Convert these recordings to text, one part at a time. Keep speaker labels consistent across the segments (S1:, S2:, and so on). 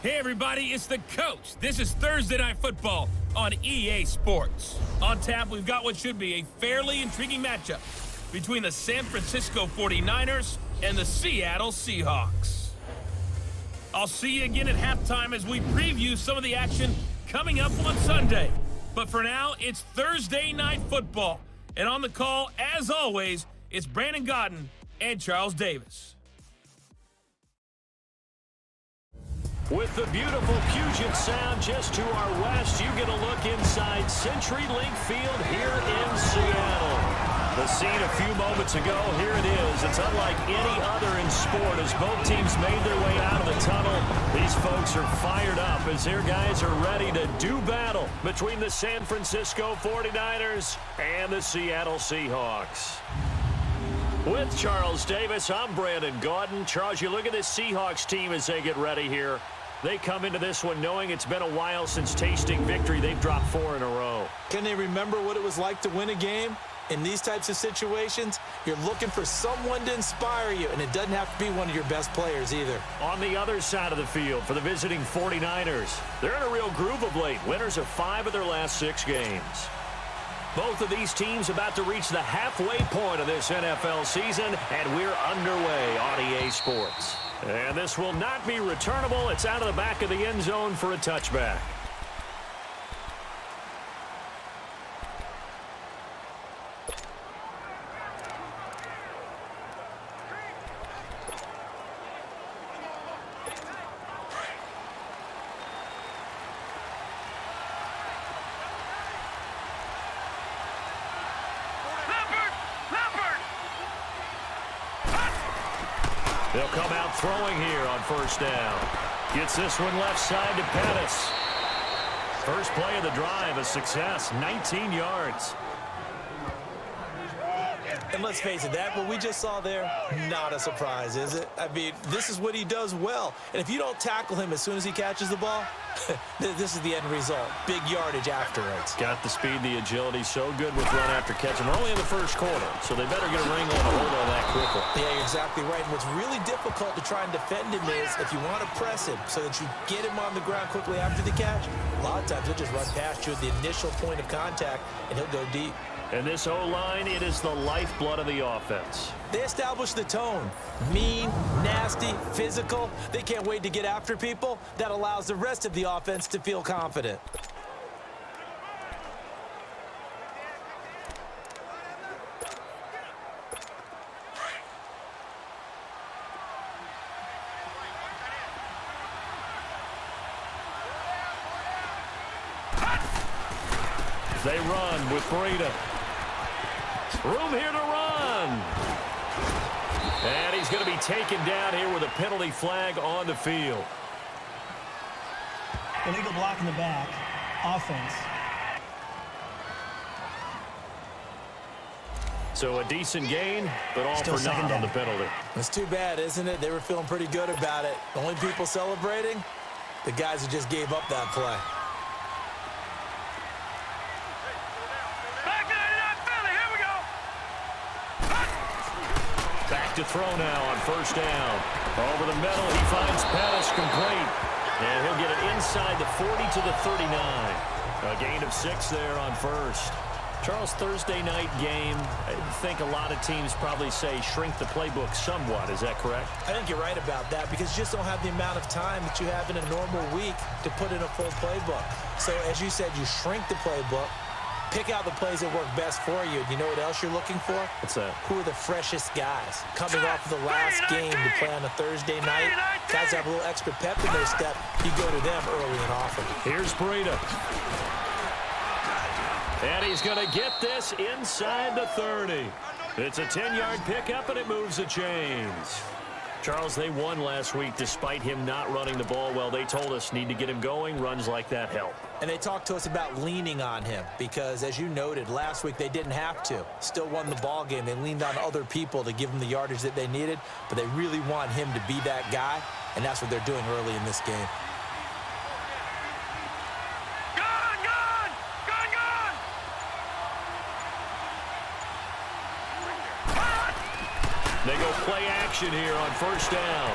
S1: Hey everybody, it's the coach. This is Thursday Night Football on EA Sports. On tap, we've got what should be a fairly intriguing matchup between the San Francisco 49ers and the Seattle Seahawks. I'll see you again at halftime as we preview some of the action coming up on Sunday. But for now, it's Thursday Night Football. And on the call, as always, it's Brandon Godden and Charles Davis.
S2: With the beautiful Puget Sound just to our west, you get a look inside CenturyLink Field here in Seattle. The scene a few moments ago, here it is. It's unlike any other in sport as both teams made their way out of the tunnel. These folks are fired up as their guys are ready to do battle between the San Francisco 49ers and the Seattle Seahawks. With Charles Davis, I'm Brandon Godden. Charles, you look at this Seahawks team as they get ready here. They come into this one knowing it's been a while since tasting victory. They've dropped 4 in a row.
S3: Can they remember what it was like to win a game? In these types of situations, you're looking for someone to inspire you, and it doesn't have to be one of your best players either.
S2: On the other side of the field for the visiting 49ers, they're in a real groove of late. Winners of 5 of their last 6 games. Both of these teams about to reach the halfway point of this NFL season, and we're underway on EA Sports. And this will not be returnable. It's out of the back of the end zone for a touchback. They'll come out throwing here on first down. Gets this one left side to Pettis. First play of the drive, a success, 19 yards.
S3: And let's face it, that what we just saw there, not a surprise, is it? I mean, this is what he does well. And if you don't tackle him as soon as he catches the ball, this is the end result. Big yardage afterwards.
S2: Got the speed, the agility, so good with run after catch. And we're only in the first quarter, so they better get a ring on a hold on that quickly.
S3: Yeah, you're exactly right. And what's really difficult to try and defend him is if you want to press him so that you get him on the ground quickly after the catch, a lot of times he'll just run past you at the initial point of contact, and he'll go deep.
S2: And this O-line, it is the lifeblood of the offense.
S3: They establish the tone. Mean, nasty, physical. They can't wait to get after people. That allows the rest of the offense to feel confident.
S2: They run with Breida. Room here to run. And he's going to be taken down here with a penalty flag on the field.
S4: Illegal block in the back. Offense.
S2: So a decent gain, but all
S4: Still
S2: for naught on the penalty.
S3: It's too bad, isn't it? They were feeling pretty good about it. The only people celebrating, the guys who just gave up that play.
S2: To throw now on first down. Over the middle, he finds Pettis complete. And he'll get it inside the 40 to the 39. A gain of 6 there on first. Charles, Thursday night game, I think a lot of teams probably say shrink the playbook somewhat. Is that correct?
S3: I think you're right about that because you just don't have the amount of time that you have in a normal week to put in a full playbook. So as you said, you shrink the playbook. Pick out the plays that work best for you. You know what else you're looking for?
S2: What's that?
S3: Who are the freshest guys? Coming off of the last game to play on a Thursday night. Guys have a little extra pep in their step. You go to them early and often.
S2: Here's Breida. And he's going to get this inside the 30. It's a 10-yard pickup, and it moves the chains. Charles, they won last week despite him not running the ball well. They told us need to get him going. Runs like that help.
S3: And they talked to us about leaning on him because, as you noted, last week they didn't have to. Still won the ball game. They leaned on other people to give them the yardage that they needed, but they really want him to be that guy, and that's what they're doing early in this game. They go play action here on first down.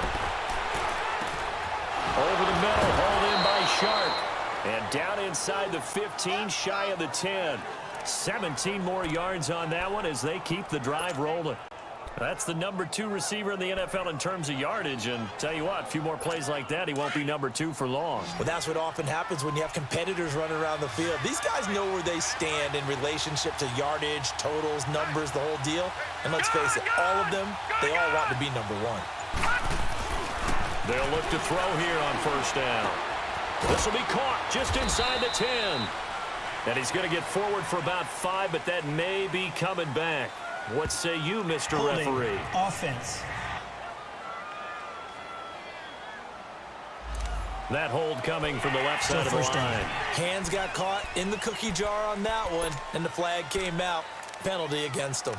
S2: Over the middle, hauled in by Sharp. And down inside the 15, shy of the 10. 17 more yards on that one as they keep the drive rolling. That's the number 2 receiver in the NFL in terms of yardage. And tell you what, a few more plays like that, he won't be number 2 for long.
S3: Well, that's what often happens when you have competitors running around the field. These guys know where they stand in relationship to yardage, totals, numbers, the whole deal. And let's face it, all of them, they all want to be number 1.
S2: They'll look to throw here on first down. This will be caught just inside the 10. And he's going to get forward for about 5, but that may be coming back. What say you, Mr. Referee?
S4: Offense.
S2: That hold coming from the left side of the line.
S3: Hands got caught in the cookie jar on that one, and the flag came out. Penalty against them.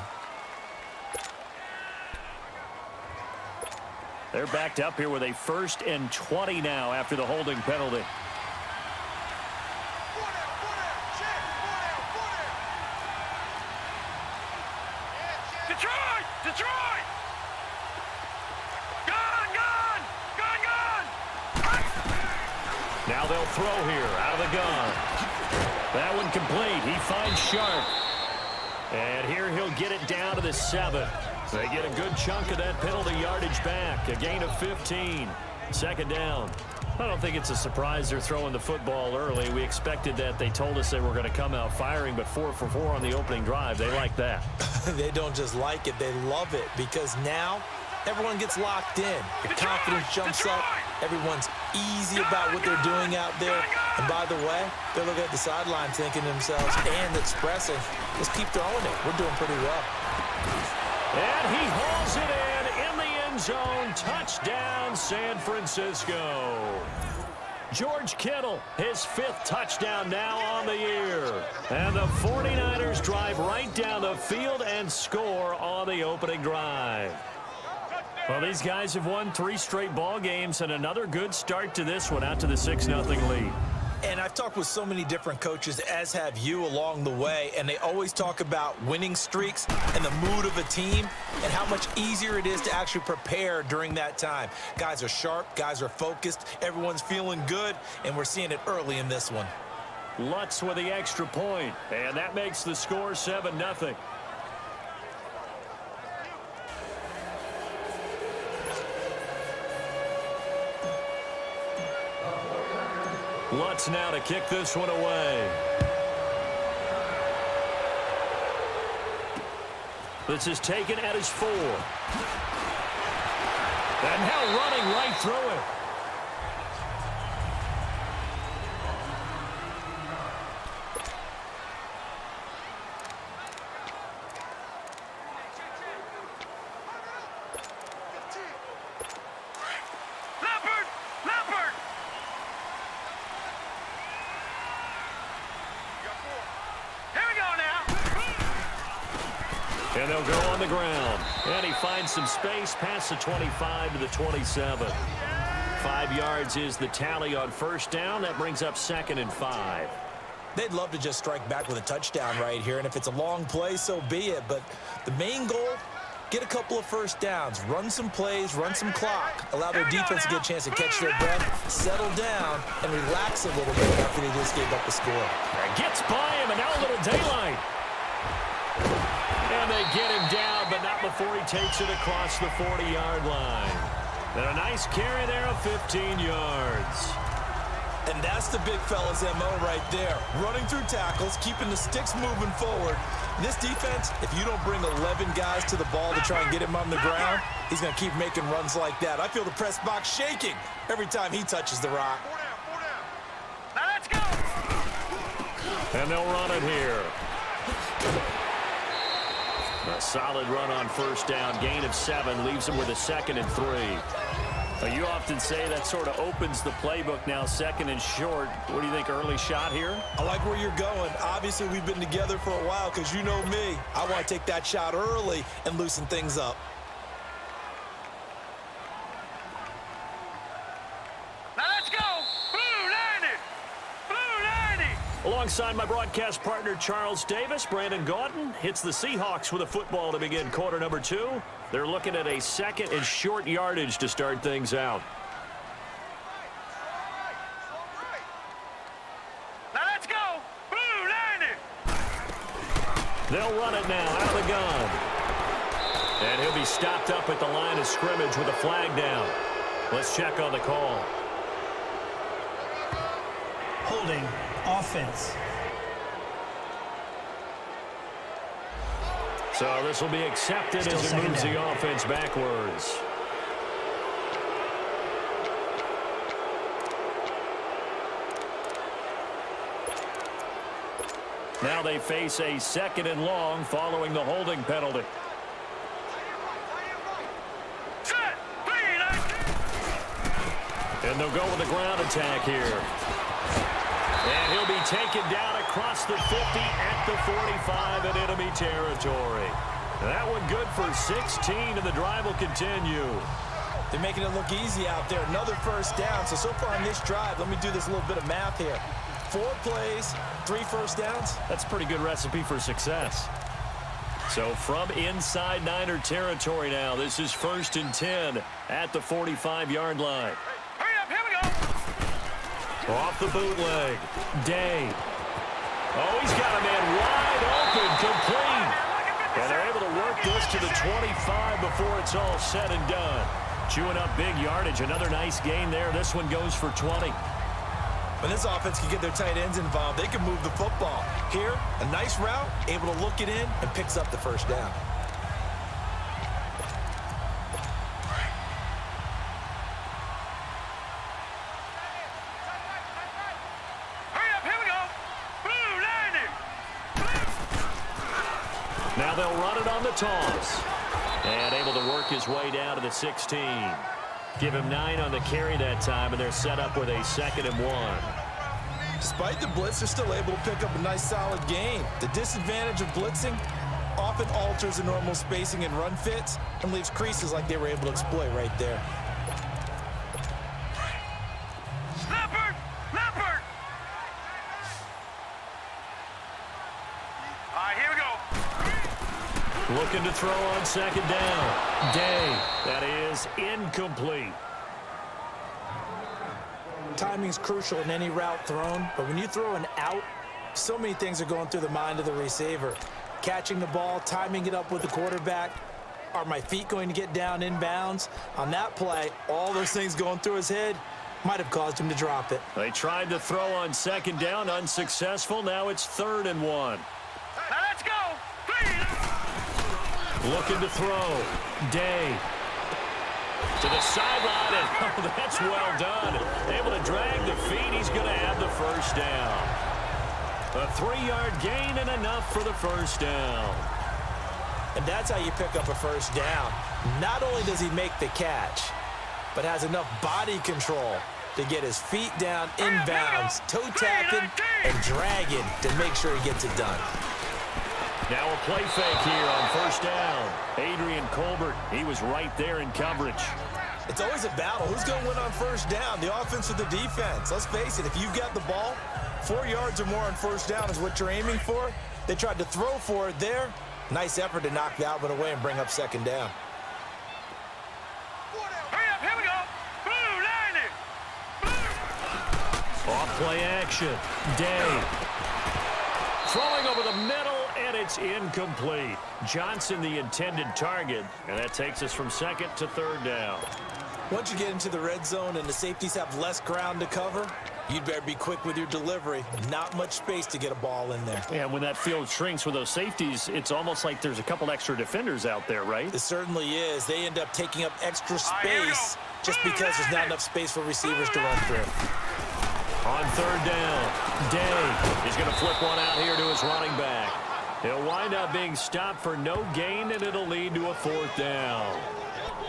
S2: They're backed up here with a 1st and 20 now after the holding penalty.
S5: Detroit! Detroit! Gun!
S2: Now they'll throw here out of the gun. That one complete. He finds Sharp. And here he'll get it down to the 7. They get a good chunk of that penalty yardage back. A gain of 15. 2nd down. I don't think it's a surprise they're throwing the football early. We expected that. They told us they were going to come out firing, but 4 for 4 on the opening drive. They like that.
S3: They don't just like it, they love it, because now everyone gets locked in. The confidence jumps up. Everyone's easy about what they're doing out there. And by the way, they're looking at the sideline thinking to themselves and expressing, let's keep throwing it. We're doing pretty well.
S2: And he hauls it in the end zone. Touchdown, San Francisco. George Kittle, his 5th touchdown now on the year. And the 49ers drive right down the field and score on the opening drive. Well, these guys have won 3 straight ball games and another good start to this one out to the 6-0 lead.
S3: And I've talked with so many different coaches, as have you, along the way, and they always talk about winning streaks and the mood of a team and how much easier it is to actually prepare during that time. Guys are sharp, guys are focused, everyone's feeling good, and we're seeing it early in this one.
S2: Lutz with the extra point, and that makes the score 7-0. Lutz now to kick this one away. This is taken at his 4. And now running right through it. And they'll go on the ground. And he finds some space past the 25 to the 27. 5 yards is the tally on first down. That brings up 2nd and 5.
S3: They'd love to just strike back with a touchdown right here, and if it's a long play, so be it. But the main goal, get a couple of first downs, run some plays, run some clock, allow their defense to get a chance to catch their breath, settle down, and relax a little bit after they just gave up the score.
S2: Gets by him, and now a little daylight. And they get him down, but not before he takes it across the 40-yard line. And a nice carry there of 15 yards.
S3: And that's the big fella's MO right there. Running through tackles, keeping the sticks moving forward. This defense, if you don't bring 11 guys to the ball to try and get him on the ground, he's going to keep making runs like that. I feel the press box shaking every time he touches the rock.
S5: Now let's go.
S2: And they'll run it here. A solid run on first down. Gain of 7 leaves him with a 2nd and 3. Now, you often say that sort of opens the playbook now, 2nd and short. What do you think, early shot here?
S3: I like where you're going. Obviously, we've been together for a while because you know me. I want to take that shot early and loosen things up.
S5: Now let's go. Blue 90. Blue 90.
S2: Alongside my broadcast partner, Charles Davis, Brandon Gaudin hits the Seahawks with a football to begin quarter number 2. They're looking at a 2nd and short yardage to start things out. They'll run it now out of the gun. And he'll be stopped up at the line of scrimmage with a flag down. Let's check on the call.
S4: Holding. Offense.
S2: So this will be accepted as it moves the offense backwards. Now they face a 2nd and long following the holding penalty. And they'll go with a ground attack here. And he'll be taken down across the 50 at the 45 in enemy territory. That one good for 16, and the drive will continue.
S3: They're making it look easy out there. Another first down. So far on this drive, let me do this little bit of math here. 4 plays, 3 first downs.
S2: That's a pretty good recipe for success. So from inside Niner territory now, this is 1st and 10 at the 45-yard line.
S5: Hurry up, here we go.
S2: Off the bootleg. Day. Oh, he's got a man wide open, complete. And they're able to work this to the 25 before it's all said and done. Chewing up big yardage. Another nice gain there. This one goes for 20.
S3: When this offense can get their tight ends involved, they can move the football. Here, a nice route, able to look it in, and picks up the first down.
S2: Now they'll run it on the toss. And able to work his way down to the 16. Give him 9 on the carry that time, and they're set up with a 2nd and 1.
S3: Despite the blitz, they're still able to pick up a nice solid gain. The disadvantage of blitzing often alters the normal spacing and run fits and leaves creases like they were able to exploit right there.
S5: Leopard! Leopard! All right, here we go.
S2: Looking to throw on 2nd down. Day. That is incomplete.
S3: Timing's crucial in any route thrown, but when you throw an out, so many things are going through the mind of the receiver. Catching the ball, timing it up with the quarterback. Are my feet going to get down inbounds? On that play, all those things going through his head might have caused him to drop it.
S2: They tried to throw on 2nd down, unsuccessful. Now it's 3rd and 1.
S5: Now let's go. Please.
S2: Looking to throw. Day. To the sideline, and oh, that's well done. Able to drag the feet. He's going to have the first down. A 3-yard gain and enough for the first down.
S3: And that's how you pick up a first down. Not only does he make the catch, but has enough body control to get his feet down inbounds, toe tapping, and dragging to make sure he gets it done.
S2: Now a play fake here on 1st down. Adrian Colbert, he was right there in coverage.
S3: It's always a battle. Who's going to win on 1st down, the offense or the defense? Let's face it, if you've got the ball, 4 yards or more on 1st down is what you're aiming for. They tried to throw for it there. Nice effort to knock that one away and bring up 2nd down.
S5: Hurry up, here we go. Blue, line it. Blue.
S2: Off play action. Day. Throwing over the middle, and it's incomplete. Johnson, the intended target, and that takes us from 2nd to 3rd down.
S3: Once you get into the red zone and the safeties have less ground to cover, you'd better be quick with your delivery. Not much space to get a ball in there.
S2: Yeah, when that field shrinks with those safeties, it's almost like there's a couple extra defenders out there, right?
S3: It certainly is. They end up taking up extra space just because there's not enough space for receivers to run through.
S2: On 3rd down, Day is going to flip one out here to his running back. He'll wind up being stopped for no gain, and it'll lead to a 4th down.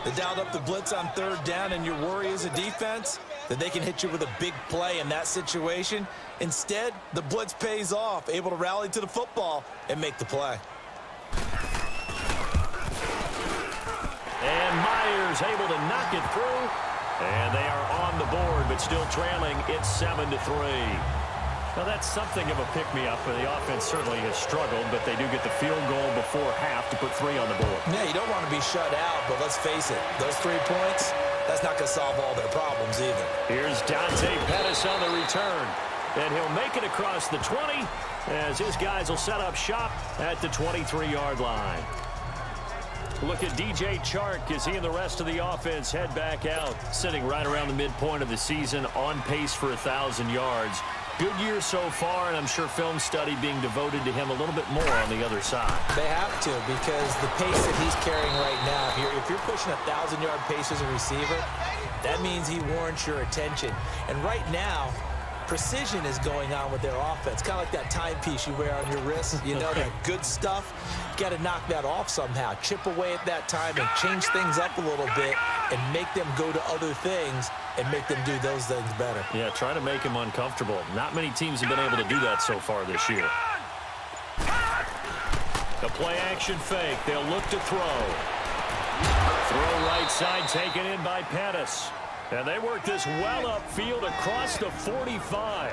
S3: They dialed up the blitz on 3rd down, and your worry as a defense that they can hit you with a big play in that situation. Instead, the blitz pays off, able to rally to the football and make the play.
S2: And Myers able to knock it through. And they are on the board, but still trailing. It's 7-3. Now, that's something of a pick-me-up. The offense certainly has struggled, but they do get the field goal before half to put 3 on the board.
S3: Yeah, you don't want to be shut out, but let's face it, those 3 points, that's not going to solve all their problems either.
S2: Here's Dante Pettis on the return, and he'll make it across the 20 as his guys will set up shop at the 23-yard line. Look at DJ Chark as he and the rest of the offense head back out, sitting right around the midpoint of the season, on pace for 1,000 yards. Good year so far, and I'm sure film study being devoted to him a little bit more on the other side.
S3: They have to, because the pace that he's carrying right now, if you're pushing 1,000-yard pace as a receiver, that means he warrants your attention. And right now, precision is going on with their offense. Kind of like that timepiece you wear on your wrist. You know, that good stuff. Got to knock that off somehow. Chip away at that time and change things up a little bit and make them go to other things and make them do those things better.
S2: Yeah, try to make him uncomfortable. Not many teams have been able to do that so far this year. The play-action fake. They'll look to throw. Throw right side, taken in by Pettis. And they work this well upfield across the 45.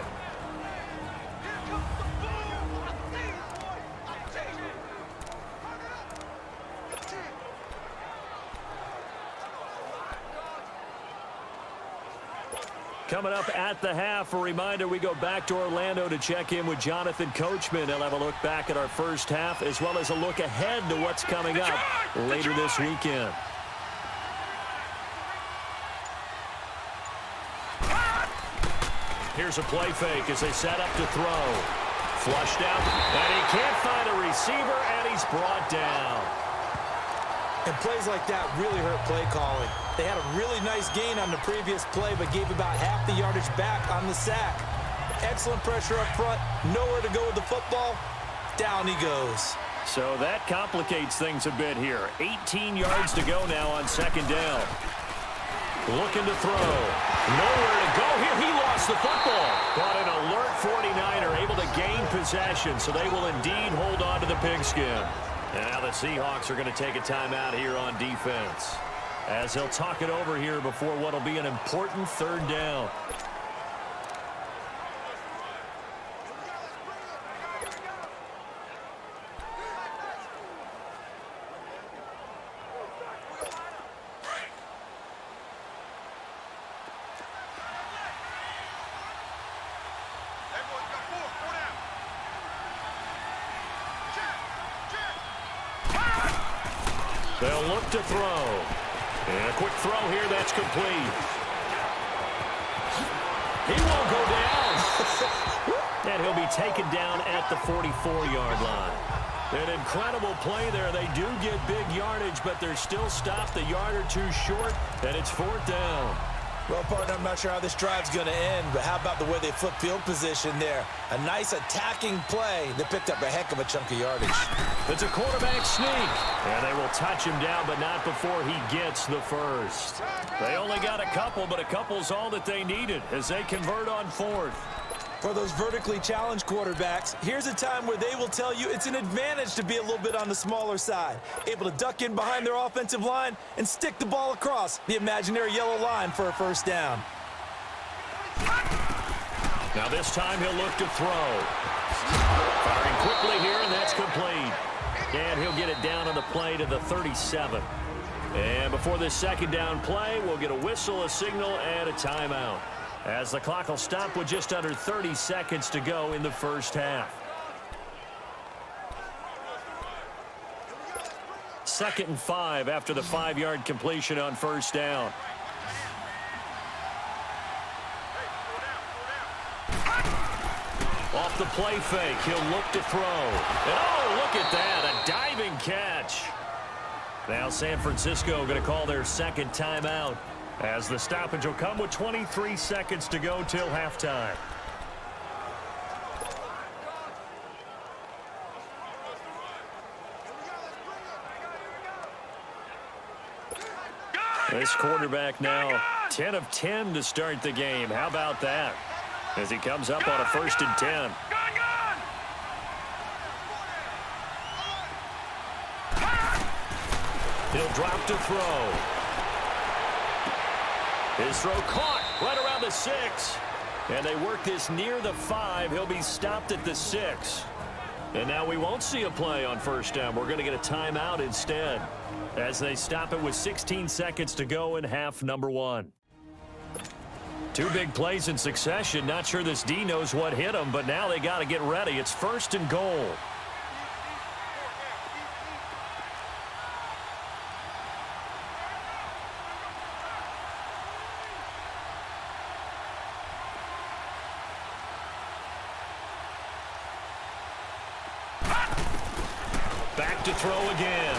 S2: Coming up at the half, a reminder, we go back to Orlando to check in with Jonathan Coachman. He'll have a look back at our first half, as well as a look ahead to what's coming up later this weekend. Here's a play fake as they set up to throw. Flushed out, and he can't find a receiver, and he's brought down.
S3: And plays like that really hurt play calling. They had a really nice gain on the previous play, but gave about half the yardage back on the sack. Excellent pressure up front, nowhere to go with the football. Down he goes.
S2: So that complicates things a bit here. 18 yards to go now on second down. Looking to throw. Nowhere to go here. He lost the football. But an alert 49er able to gain possession, so they will indeed hold on to the pigskin. And now the Seahawks are going to take a timeout here on defense, as they'll talk it over here before what will be an important third down. They'll look to throw. And a quick throw here, that's complete. He won't go down. And he'll be taken down at the 44-yard line. An incredible play there. They do get big yardage, but they're still stopped a yard or two short, and it's fourth down.
S3: Well, partner, I'm not sure how this drive's going to end, but how about the way they flip field position there? A nice attacking play. They picked up a heck of a chunk of yardage.
S2: It's a quarterback sneak. And they will touch him down, but not before he gets the first. They only got a couple, but a couple's all that they needed as they convert on fourth.
S3: For those vertically challenged quarterbacks, here's a time where they will tell you it's an advantage to be a little bit on the smaller side. Able to duck in behind their offensive line and stick the ball across the imaginary yellow line for a first down.
S2: Now this time he'll look to throw. Firing quickly here, and that's complete. And he'll get it down on the play to the 37. And before this second down play, we'll get a whistle, a signal, and a timeout, as the clock will stop with just under 30 seconds to go in the first half. 2nd and 5 after the 5-yard completion on first down. Off the play fake, he'll look to throw. And oh, look at that, a diving catch. Now San Francisco going to call their second timeout, as the stoppage will come with 23 seconds to go till halftime. This quarterback now 10 of 10 to start the game. How about that? As he comes up on a 1st and 10. He'll drop to throw. His throw caught right around the 6. And they work this near the 5. He'll be stopped at the 6. And now we won't see a play on first down. We're going to get a timeout instead, as they stop it with 16 seconds to go in half number 1. Two big plays in succession. Not sure this D knows what hit him, but now they got to get ready. It's 1st and goal. Back to throw again.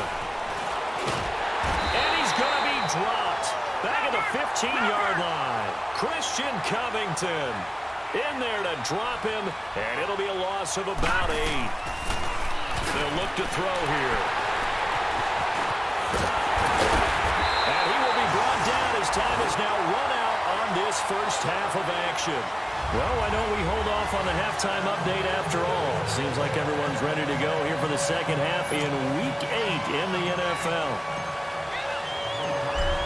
S2: And he's going to be dropped. Back at the 15-yard line. Christian Covington in there to drop him, and it'll be a loss of about 8. They'll look to throw here. And he will be brought down as time is now run out on this first half of action. Well, why don't we hold off on the halftime update after all? Seems like everyone's ready to go here for the second half in Week 8 in the NFL.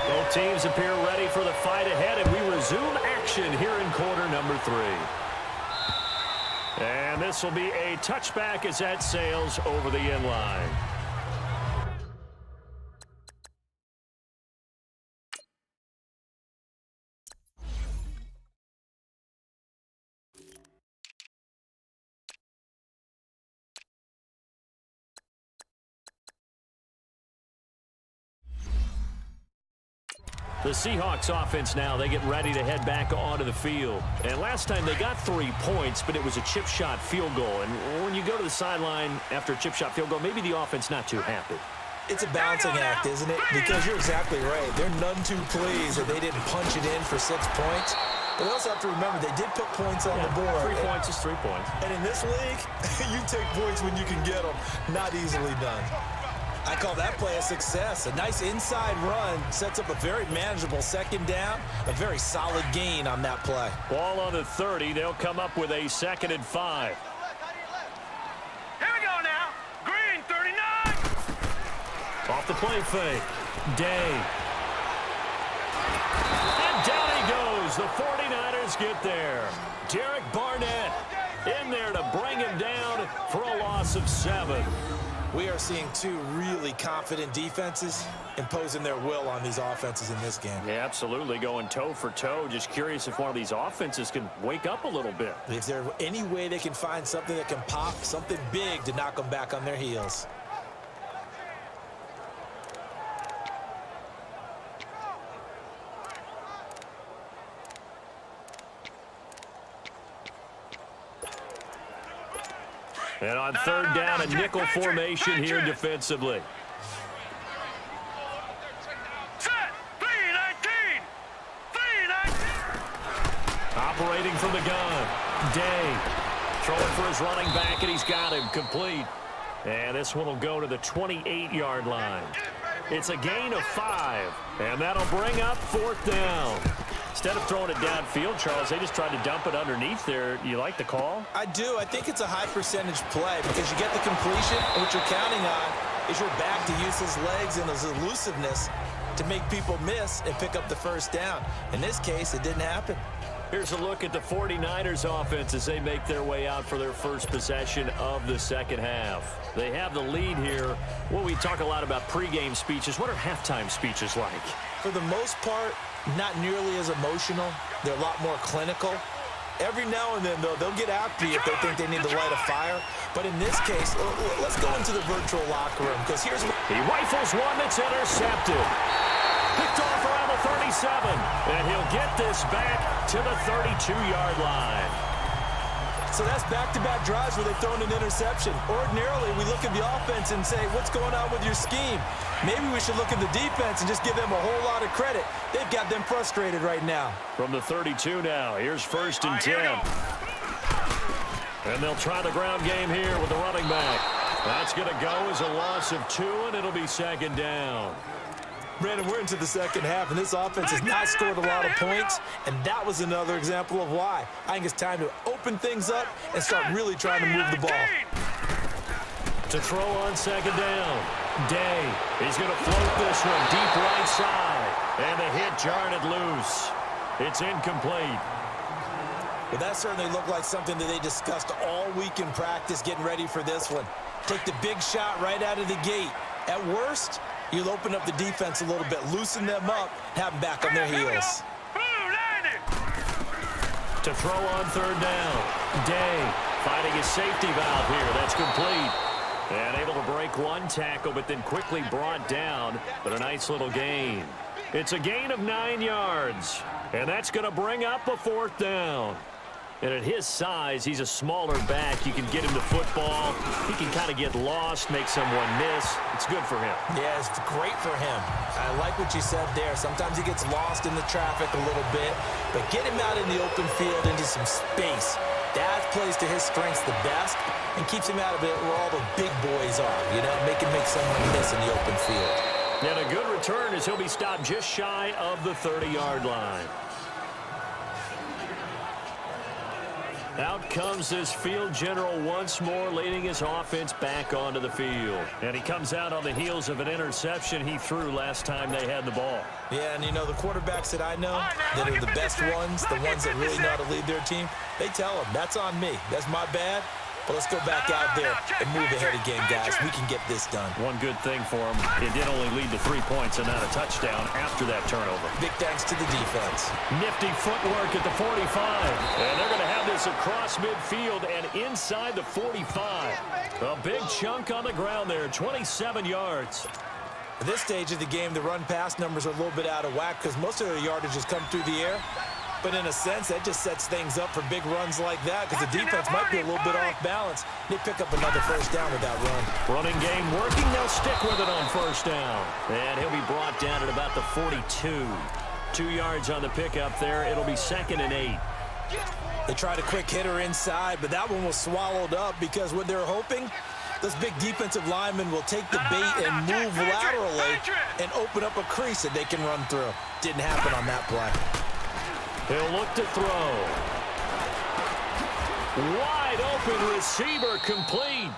S2: Both teams appear ready for the fight ahead, and we resume action here in quarter number 3. And this will be a touchback as that sails over the end line. The Seahawks offense now, they get ready to head back onto the field. And last time they got 3 points, but it was a chip shot field goal. And when you go to the sideline after a chip shot field goal, maybe the offense not too happy.
S3: It's a balancing act, isn't it? Because you're exactly right. They're none too pleased that they didn't punch it in for 6 points. But we also have to remember they did put points on the board.
S2: 3 points is 3 points.
S3: And in this league, you take points when you can get them. Not easily done. I call that play a success. A nice inside run sets up a very manageable 2nd down. A very solid gain on that play.
S2: Ball on the 30. They'll come up with a 2nd and 5.
S5: Here we go now. Green 39.
S2: Off the play fake. Day. And down he goes. The 49ers get there. Derek Barnett in there to bring him down for a loss of 7.
S3: We are seeing 2 really confident defenses imposing their will on these offenses in this game.
S2: Yeah, absolutely. Going toe for toe. Just curious if one of these offenses can wake up a little bit.
S3: If there's any way they can find something that can pop, something big to knock them back on their heels.
S2: And on 3rd down, a nickel formation here defensively.
S5: Set. 319. 319.
S2: Operating from the gun. Day. Throwing for his running back, and he's got him complete. And this one will go to the 28-yard line. It's a gain of 5, and that'll bring up 4th down. Instead of throwing it downfield, Charles, they just tried to dump it underneath there. You like the call?
S3: I do. I think it's a high percentage play because you get the completion, and what you're counting on is your back to use his legs and his elusiveness to make people miss and pick up the 1st down. In this case, it didn't happen.
S2: Here's a look at the 49ers offense as they make their way out for their first possession of the 2nd half. They have the lead here. Well, we talk a lot about pregame speeches. What are halftime speeches like?
S3: For the most part, not nearly as emotional. They're a lot more clinical. Every now and then, though, they'll get after you if they think they need to light a fire. But in this case, let's go into the virtual locker room because here's what...
S2: He rifles one that's intercepted. Picked off around the 37. And he'll get this back to the 32-yard line.
S3: So that's back-to-back drives where they've thrown an interception. Ordinarily, we look at the offense and say, what's going on with your scheme? Maybe we should look at the defense and just give them a whole lot of credit. They've got them frustrated right now.
S2: From the 32 now, here's 1st and 10. And they'll try the ground game here with the running back. That's going to go as a loss of 2, and it'll be 2nd down.
S3: Brandon, we're into the 2nd half, and this offense has not scored a lot of points, and that was another example of why. I think it's time to open things up and start really trying to move the ball.
S2: To throw on 2nd down. Day. He's going to float this one deep right side. And the hit jarred it loose. It's incomplete.
S3: Well, that certainly looked like something that they discussed all week in practice getting ready for this one. Take the big shot right out of the gate. At worst, you'll open up the defense a little bit, loosen them up, have them back on their heels.
S2: To throw on third down. Day finding his safety valve here. That's complete. And able to break one tackle, but then quickly brought down. But a nice little gain. It's a gain of 9 yards. And that's going to bring up a fourth down. And at his size, he's a smaller back. You can get him the football. He can kind of get lost, make someone miss. It's good for him.
S3: Yeah, it's great for him. I like what you said there. Sometimes he gets lost in the traffic a little bit, but get him out in the open field into some space. That plays to his strengths the best and keeps him out of it where all the big boys are, you know, make someone miss in the open field.
S2: And a good return as he'll be stopped just shy of the 30-yard line. Out comes this field general once more, leading his offense back onto the field. And he comes out on the heels of an interception he threw last time they had the ball.
S3: Yeah, and you know, the quarterbacks that I know that are the best ones, the ones that really know how to lead their team, they tell them, that's on me. That's my bad. But let's go back out there and move ahead again, guys. We can get this done.
S2: One good thing for him, it did only lead to 3 points and not a touchdown after that turnover.
S3: Big thanks to the defense.
S2: Nifty footwork at the 45. And they're going to have this across midfield and inside the 45. A big chunk on the ground there, 27 yards.
S3: At this stage of the game, the run-pass numbers are a little bit out of whack because most of their yardage has come through the air. But in a sense, that just sets things up for big runs like that because the defense might be a little bit off balance. They pick up another first down with that run.
S2: Running game working. They'll stick with it on first down. And he'll be brought down at about the 42. 2 yards on the pickup there. It'll be 2nd and 8.
S3: They tried a quick hitter inside, but that one was swallowed up because what they're hoping, those big defensive linemen will take the bait and move laterally and open up a crease that they can run through. Didn't happen on that play.
S2: He'll look to throw. Wide open receiver complete.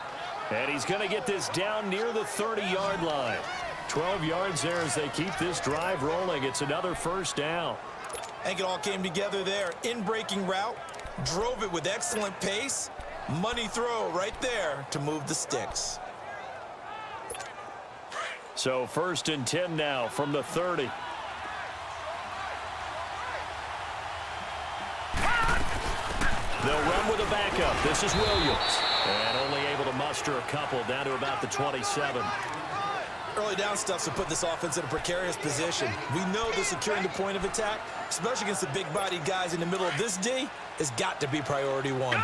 S2: And he's going to get this down near the 30-yard line. 12 yards there as they keep this drive rolling. It's another first down.
S3: I think it all came together there. In-breaking route, drove it with excellent pace. Money throw right there to move the sticks.
S2: So 1st and 10 now from the 30. They'll run with a backup. This is Williams. And only able to muster a couple down to about the 27.
S3: Early down stuff to put this offense in a precarious position. We know that securing the point of attack, especially against the big-bodied guys in the middle of this D, has got to be priority one.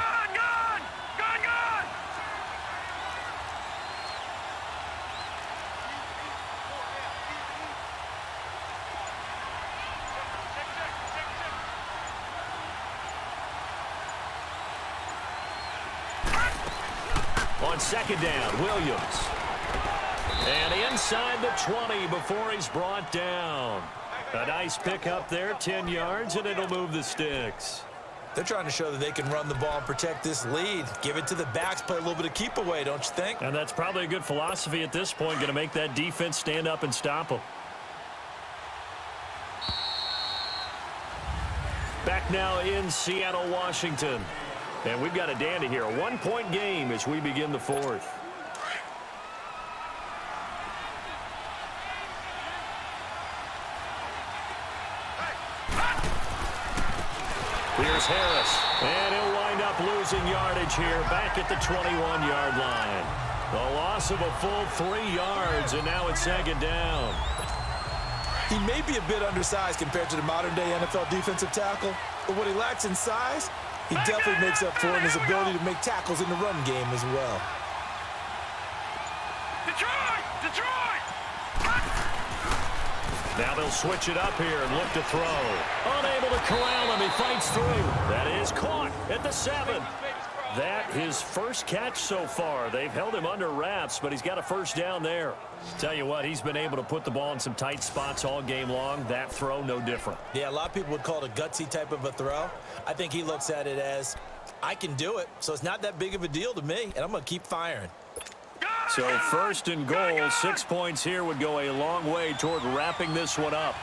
S2: On 2nd down, Williams. And inside the 20 before he's brought down. A nice pick up there, 10 yards, and it'll move the sticks.
S3: They're trying to show that they can run the ball and protect this lead. Give it to the backs, play a little bit of keep away, don't you think?
S2: And that's probably a good philosophy at this point, going to make that defense stand up and stop them. Back now in Seattle, Washington. And we've got a dandy here. A 1-point game as we begin the 4th. Here's Harris. And he'll wind up losing yardage here back at the 21-yard line. A loss of a full 3 yards, and now it's 2nd down.
S3: He may be a bit undersized compared to the modern-day NFL defensive tackle, but what he lacks in size, he definitely makes up for in his ability to make tackles in the run game as well.
S5: Detroit!
S2: Now they'll switch it up here and look to throw. Unable to corral him. He fights through. That is caught at the 7. That his first catch so far. They've held him under wraps, but he's got a first down there. Tell you what, he's been able to put the ball in some tight spots all game long. That throw, no different.
S3: Yeah, a lot of people would call it a gutsy type of a throw. I think he looks at it as, I can do it, so it's not that big of a deal to me, and I'm going to keep firing.
S2: So 1st and goal, 6 points here would go a long way toward wrapping this one up.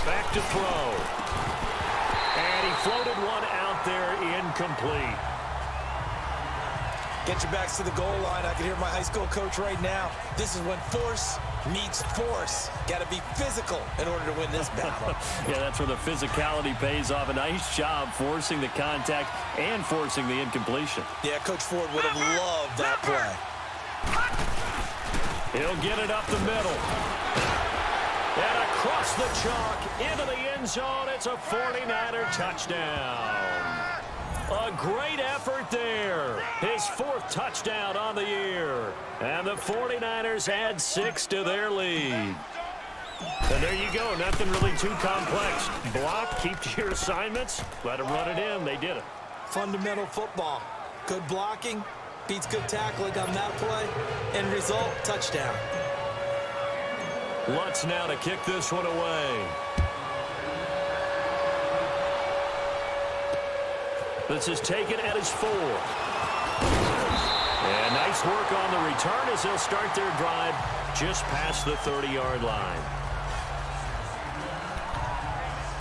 S2: Back to throw. And he floated one out there incomplete.
S3: Get your backs to the goal line. I can hear my high school coach right now. This is when force meets force. Got to be physical in order to win this battle.
S2: Yeah, that's where the physicality pays off. A nice job forcing the contact and forcing the incompletion.
S3: Yeah, Coach Ford would have loved that play.
S2: He'll get it up the middle. And across the chalk into the end zone. It's a 49er touchdown. A great effort there. His 4th touchdown on the year. And the 49ers add 6 to their lead. And there you go. Nothing really too complex. Block, keep to your assignments. Let them run it in. They did it.
S3: Fundamental football. Good blocking beats good tackling on that play. End result, touchdown.
S2: Lutz now to kick this one away. This is taken at his 4. And nice work on the return as they'll start their drive just past the 30-yard line.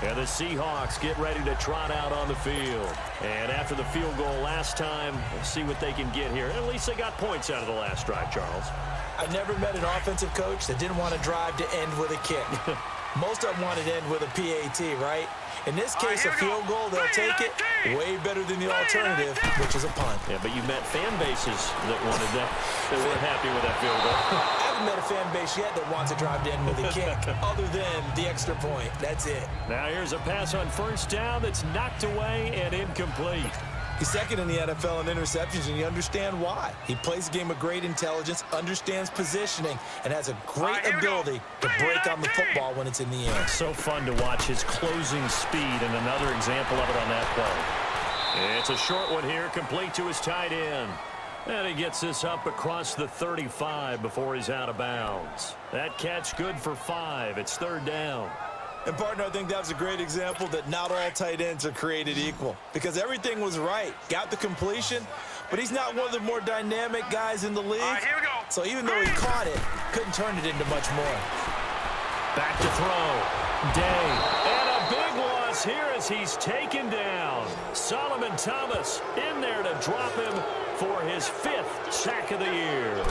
S2: And the Seahawks get ready to trot out on the field. And after the field goal last time, we'll see what they can get here. At least they got points out of the last drive, Charles.
S3: I've never met an offensive coach that didn't want to drive to end with a kick. Most of them wanted to end with a PAT, right? In this case, a field goal, they'll take it way better than the alternative, which is a punt.
S2: Yeah, but you've met fan bases that wanted that. They weren't happy with that field goal.
S3: I haven't met a fan base yet that wants to drive to end with a kick, other than the extra point. That's it.
S2: Now here's a pass on first down that's knocked away and incomplete.
S3: He's second in the NFL in interceptions, and you understand why. He plays a game of great intelligence, understands positioning, and has a great ability to break on the football when it's in the air.
S2: So fun to watch his closing speed, and another example of it on that play. It's a short one here, complete to his tight end. And he gets this up across the 35 before he's out of bounds. That catch good for 5. It's 3rd down.
S3: And, partner, I think that was a great example that not all tight ends are created equal, because everything was right. Got the completion, but he's not one of the more dynamic guys in the league.
S5: All right, here we go.
S3: So even though he caught it, couldn't turn it into much more.
S2: Back to throw. Day. And a big loss here as he's taken down. Solomon Thomas in there to drop him for his 5th sack of the year.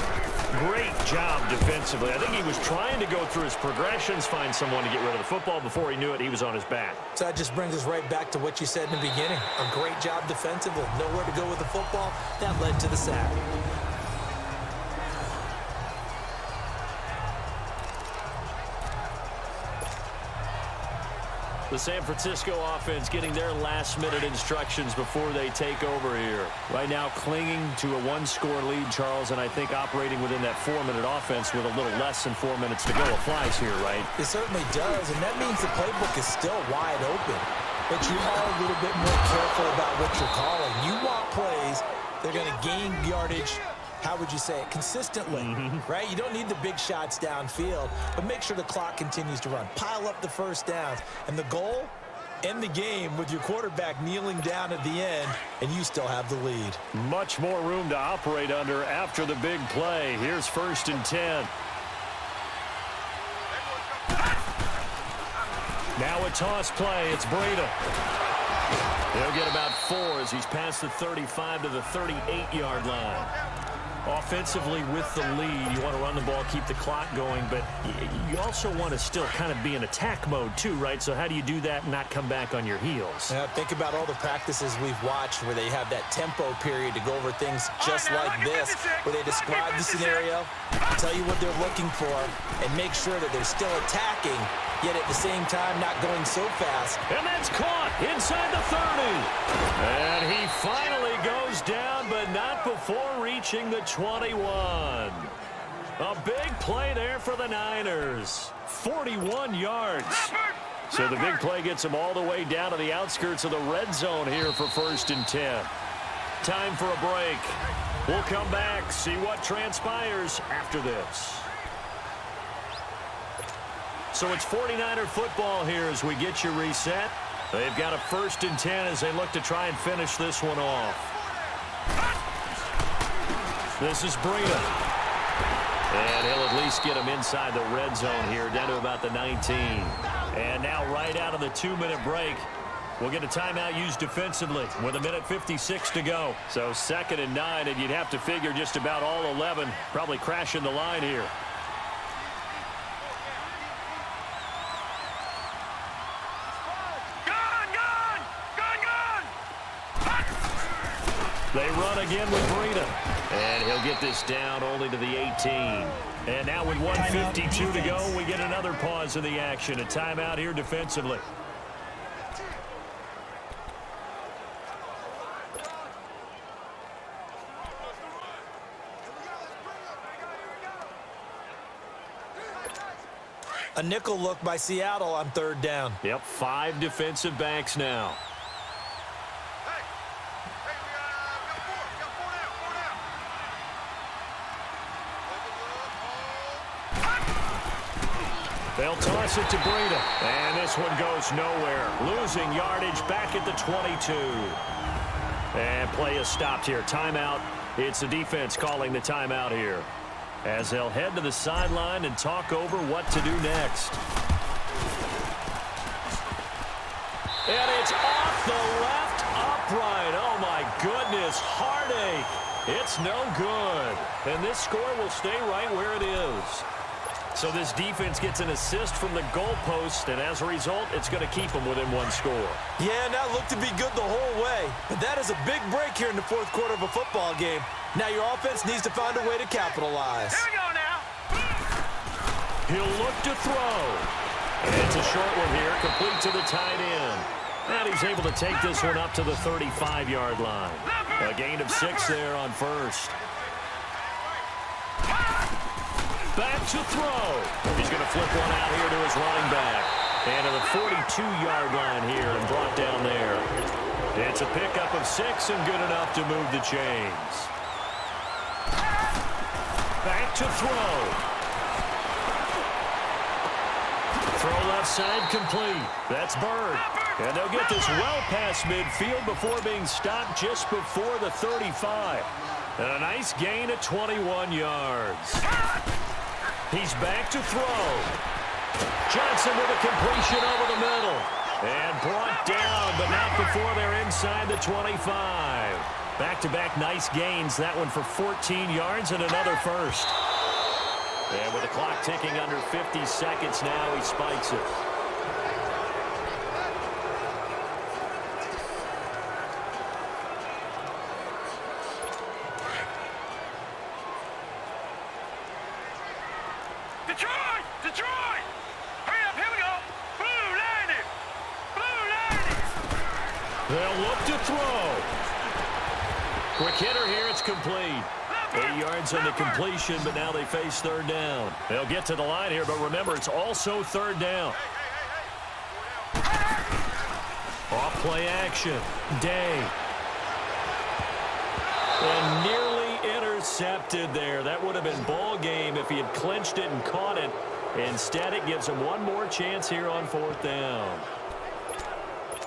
S2: Great job defensively. I think he was trying to go through his progressions, find someone to get rid of the football. Before he knew it, he was on his back.
S3: So that just brings us right back to what you said in the beginning. A great job defensively. Nowhere to go with the football. That led to the sack.
S2: The San Francisco offense getting their last-minute instructions before they take over here. Right now clinging to a 1-score lead, Charles, and I think operating within that 4-minute offense with a little less than 4 minutes to go applies here, right?
S3: It certainly does, and that means the playbook is still wide open. But you are a little bit more careful about what you're calling. You want plays that are going to gain yardage, how would you say it, consistently, right? You don't need the big shots downfield, but make sure the clock continues to run. Pile up the first downs. And the goal, end the game with your quarterback kneeling down at the end, and you still have the lead.
S2: Much more room to operate under after the big play. Here's 1st and 10. Now a toss play. It's Breida. He'll get about 4 as he's past the 35 to the 38-yard line. Offensively with the lead, you want to run the ball, keep the clock going, but you also want to still kind of be in attack mode too, right? So how do you do that and not come back on your heels?
S3: Yeah, think about all the practices we've watched where they have that tempo period to go over things just like this, where they describe the scenario, tell you what they're looking for, and make sure that they're still attacking, yet at the same time not going so fast.
S2: And that's caught inside the 30. And he finally goes down, but not before reaching the 21. A big play there for the Niners. 41 yards. So the big play gets them all the way down to the outskirts of the red zone here for 1st and 10. Time for a break. We'll come back, see what transpires after this. So it's 49er football here as we get you reset. They've got a 1st and 10 as they look to try and finish this one off. This is Breida. And he'll at least get him inside the red zone here, down to about the 19. And now right out of the 2-minute break, We'll get a timeout used defensively with 1:56 to go. So 2nd and 9, and you'd have to figure just about all 11 probably crashing the line here. They run again with Breida. And he'll get this down only to the 18. And now with 1:52 to go, we get another pause in the action. A timeout here defensively.
S3: A nickel look by Seattle on 3rd down.
S2: Yep, 5 defensive backs now. They'll toss it to Breida. And this one goes nowhere. Losing yardage back at the 22. And play is stopped here. Timeout. It's the defense calling the timeout here, as they'll head to the sideline and talk over what to do next. And it's off the left upright. Oh, my goodness. Heartache. It's no good. And this score will stay right where it is. So this defense gets an assist from the goalpost, and as a result, it's going to keep them within 1 score.
S3: Yeah, and that looked to be good the whole way. But that is a big break here in the 4th quarter of a football game. Now your offense needs to find a way to capitalize.
S5: Here we go now.
S2: He'll look to throw. And it's a short one here, complete to the tight end. And he's able to take this one up to the 35-yard line. A gain of 6 there on 1st. Back to throw. He's going to flip one out here to his running back. And to the 42-yard line here and brought down there. It's a pickup of 6 and good enough to move the chains. Back to throw. Throw left side complete. That's Bird. And they'll get this well past midfield before being stopped just before the 35. And a nice gain at 21 yards. He's back to throw. Johnson with a completion over the middle. And brought down, but not before they're inside the 25. Back-to-back nice gains. That one for 14 yards and another first. And with the clock ticking under 50 seconds now, he spikes it.
S5: Detroit! Hurry up, here we go. Blue landing. Blue landing.
S2: They'll look to throw. Quick hitter here, it's complete. 8 yards on the completion, but now they face 3rd down. They'll get to the line here, but remember, it's also 3rd down. Off play action. Day. And nearly intercepted there. That would have been ball game if he had clinched it and caught it. Instead, it gives him one more chance here on 4th down.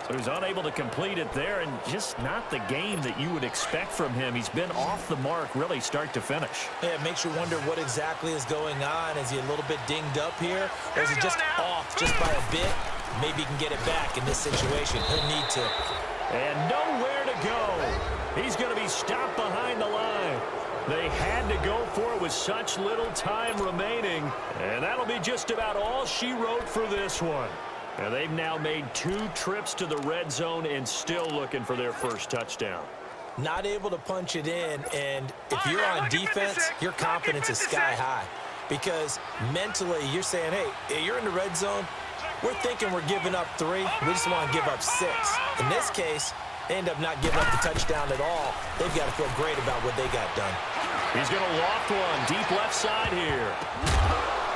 S2: So he's unable to complete it there, and just not the game that you would expect from him. He's been off the mark really start to finish.
S3: Yeah, it makes you wonder what exactly is going on. Is he a little bit dinged up here? Or is he just off just by a bit? Maybe he can get it back in this situation. He'll need to.
S2: And nowhere to go. He's going to be stopped behind the line. They had to go for it with such little time remaining. And that'll be just about all she wrote for this one. And they've now made 2 trips to the red zone and still looking for their first touchdown.
S3: Not able to punch it in, and if you're on defense, your confidence is sky high. Because mentally, you're saying, hey, you're in the red zone. We're thinking we're giving up 3. We just want to give up 6. In this case, they end up not giving up the touchdown at all. They've got to feel great about what they got done.
S2: He's going to loft one deep left side here.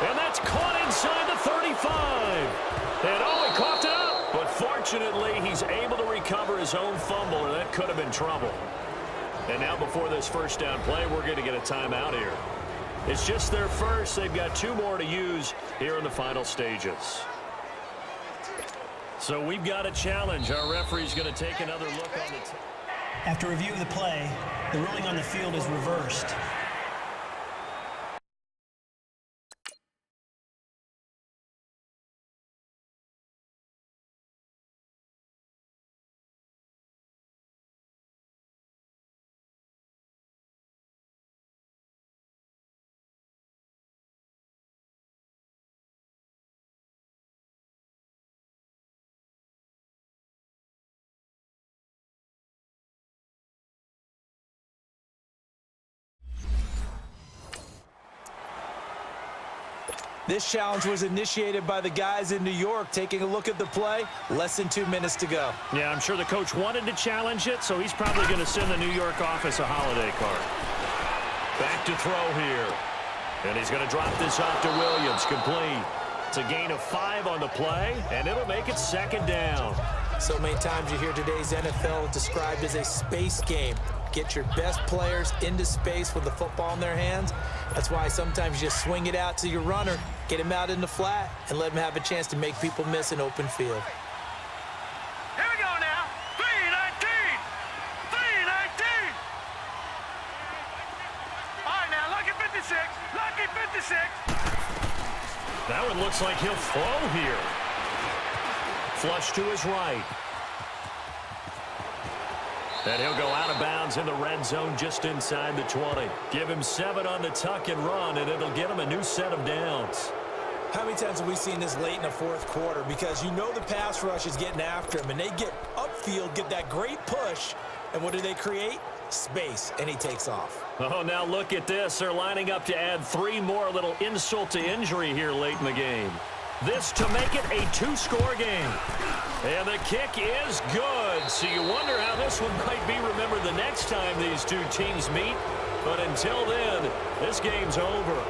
S2: And that's caught inside the 35. And he coughed it up. But fortunately, he's able to recover his own fumble, or that could have been trouble. And now before this first down play, we're going to get a timeout here. It's just their first. They've got 2 more to use here in the final stages. So we've got a challenge. Our referee's going to take another look on the
S4: After review of the play, the ruling on the field is reversed.
S3: This challenge was initiated by the guys in New York. Taking a look at the play, less than 2 minutes to go.
S2: Yeah, I'm sure the coach wanted to challenge it, so he's probably going to send the New York office a holiday card. Back to throw here. And he's going to drop this off to Williams. Complete. It's a gain of 5 on the play, and it'll make it 2nd down.
S3: So many times you hear today's NFL described as a space game. Get your best players into space with the football in their hands. That's why sometimes you just swing it out to your runner, get him out in the flat, and let him have a chance to make people miss an open field.
S5: Here we go now. 3-19. 3-19. All right, now, lucky 56. Lucky 56.
S2: That one looks like he'll throw here. Flush to his right. And he'll go out of bounds in the red zone just inside the 20. Give him 7 on the tuck and run, and it'll get him a new set of downs.
S3: How many times have we seen this late in the fourth quarter? Because you know the pass rush is getting after him, and they get upfield, get that great push, and what do they create? Space, and he takes off.
S2: Oh, now look at this. They're lining up to add 3 more, a little insult to injury here late in the game. This to make it a 2-score game. And the kick is good. So you wonder how this one might be remembered the next time these two teams meet. But until then, this game's over.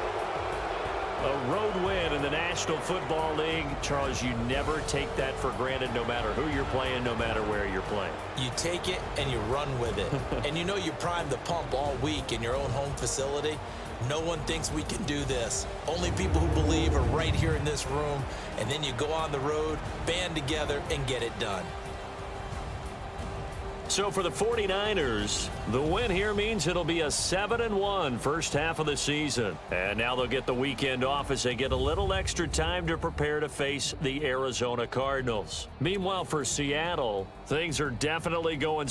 S2: A road win in the National Football League. Charles, you never take that for granted no matter who you're playing, no matter where you're playing.
S3: You take it and you run with it. And you know you primed the pump all week in your own home facility. No one thinks we can do this. Only people who believe are right here in this room. And then you go on the road, band together, and get it done.
S2: So for the 49ers, the win here means it'll be a 7-1 first half of the season. And now they'll get the weekend off as they get a little extra time to prepare to face the Arizona Cardinals. Meanwhile, for Seattle, things are definitely going